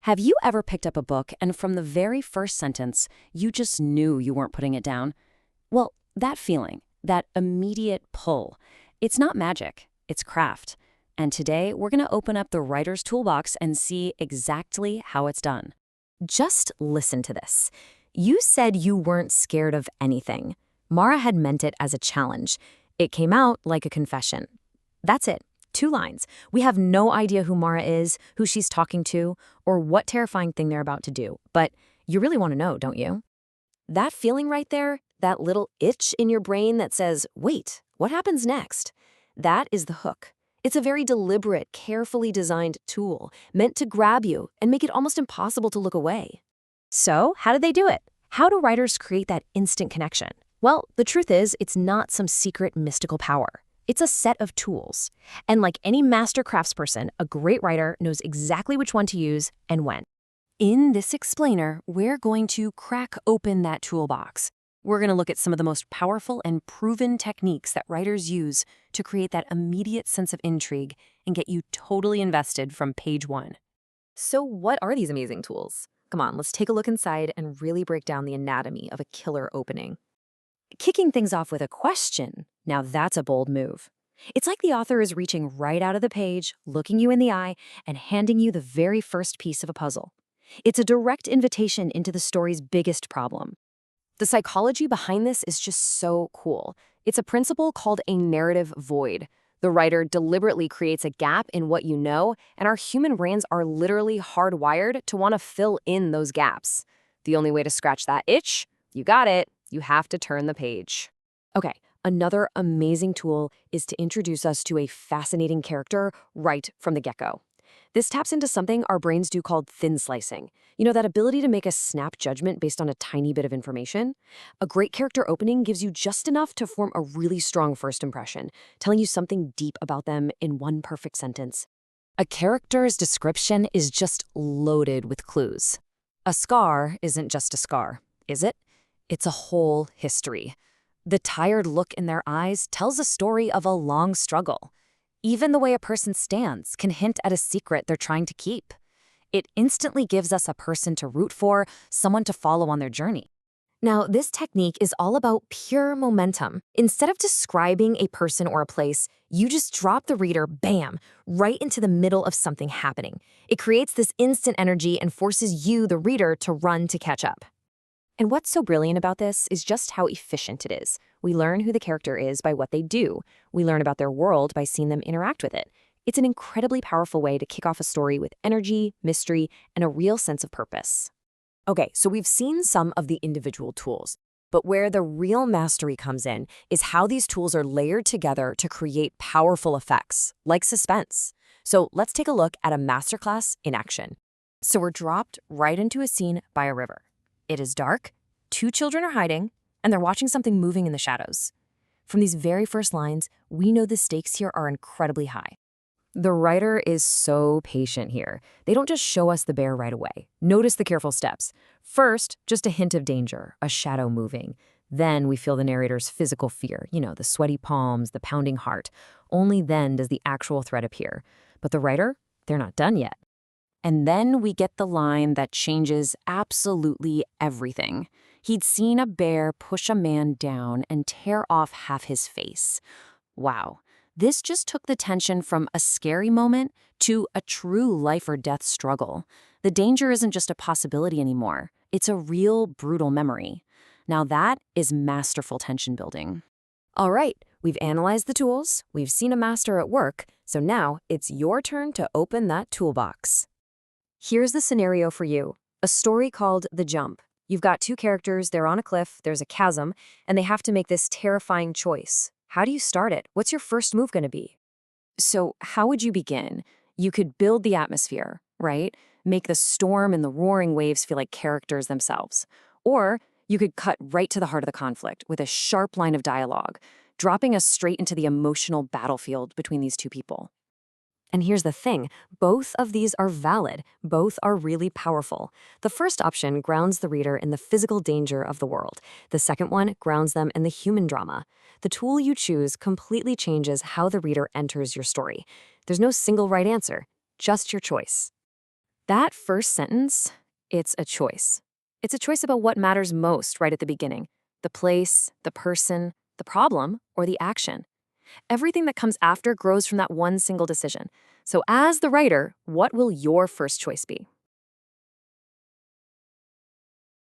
Have you ever picked up a book and from the very first sentence, you just knew you weren't putting it down? Well, that feeling, that immediate pull, it's not magic, it's craft. And today, we're going to open up the writer's toolbox and see exactly how it's done. Just listen to this. You said you weren't scared of anything. Mara had meant it as a challenge. It came out like a confession. That's it. 2 lines. We have no idea who Mara is, who she's talking to, or what terrifying thing they're about to do. But you really want to know, don't you? That feeling right there, that little itch in your brain that says, wait, what happens next? That is the hook. It's a very deliberate, carefully designed tool meant to grab you and make it almost impossible to look away. So, how did they do it? How do writers create that instant connection? Well, the truth is, it's not some secret mystical power. It's a set of tools. And like any master craftsperson, a great writer knows exactly which one to use and when. In this explainer, we're going to crack open that toolbox. We're going to look at some of the most powerful and proven techniques that writers use to create that immediate sense of intrigue and get you totally invested from page 1. So what are these amazing tools? Come on, let's take a look inside and really break down the anatomy of a killer opening. Kicking things off with a question, now that's a bold move. It's like the author is reaching right out of the page, looking you in the eye, and handing you the very first piece of a puzzle. It's a direct invitation into the story's biggest problem. The psychology behind this is just so cool. It's a principle called a narrative void. The writer deliberately creates a gap in what you know, and our human brains are literally hardwired to want to fill in those gaps. The only way to scratch that itch, you got it, you have to turn the page. Okay, another amazing tool is to introduce us to a fascinating character right from the get-go. This taps into something our brains do called thin slicing. You know, that ability to make a snap judgment based on a tiny bit of information? A great character opening gives you just enough to form a really strong first impression, telling you something deep about them in one perfect sentence. A character's description is just loaded with clues. A scar isn't just a scar, is it? It's a whole history. The tired look in their eyes tells a story of a long struggle. Even the way a person stands can hint at a secret they're trying to keep. It instantly gives us a person to root for, someone to follow on their journey. Now, this technique is all about pure momentum. Instead of describing a person or a place, you just drop the reader, bam, right into the middle of something happening. It creates this instant energy and forces you, the reader, to run to catch up. And what's so brilliant about this is just how efficient it is. We learn who the character is by what they do. We learn about their world by seeing them interact with it. It's an incredibly powerful way to kick off a story with energy, mystery, and a real sense of purpose. Okay, so we've seen some of the individual tools, but where the real mastery comes in is how these tools are layered together to create powerful effects, like suspense. So let's take a look at a masterclass in action. So we're dropped right into a scene by a river. It is dark, 2 children are hiding, and they're watching something moving in the shadows. From these very first lines, we know the stakes here are incredibly high. The writer is so patient here. They don't just show us the bear right away. Notice the careful steps. First, just a hint of danger, a shadow moving. Then we feel the narrator's physical fear, the sweaty palms, the pounding heart. Only then does the actual threat appear. But the writer, they're not done yet. And then we get the line that changes absolutely everything. He'd seen a bear push a man down and tear off half his face. Wow. This just took the tension from a scary moment to a true life or death struggle. The danger isn't just a possibility anymore. It's a real, brutal memory. Now that is masterful tension building. All right, we've analyzed the tools, we've seen a master at work, so now it's your turn to open that toolbox. Here's the scenario for you. A story called The Jump. You've got 2 characters, they're on a cliff, there's a chasm, and they have to make this terrifying choice. How do you start it? What's your first move going to be? So how would you begin? You could build the atmosphere, right? Make the storm and the roaring waves feel like characters themselves. Or you could cut right to the heart of the conflict with a sharp line of dialogue, dropping us straight into the emotional battlefield between these 2 people. And here's the thing, both of these are valid, both are really powerful. The first option grounds the reader in the physical danger of the world. The second one grounds them in the human drama. The tool you choose completely changes how the reader enters your story. There's no single right answer, just your choice. That first sentence, it's a choice. It's a choice about what matters most right at the beginning: the place, the person, the problem, or the action. Everything that comes after grows from that one single decision. So, as the writer, what will your first choice be?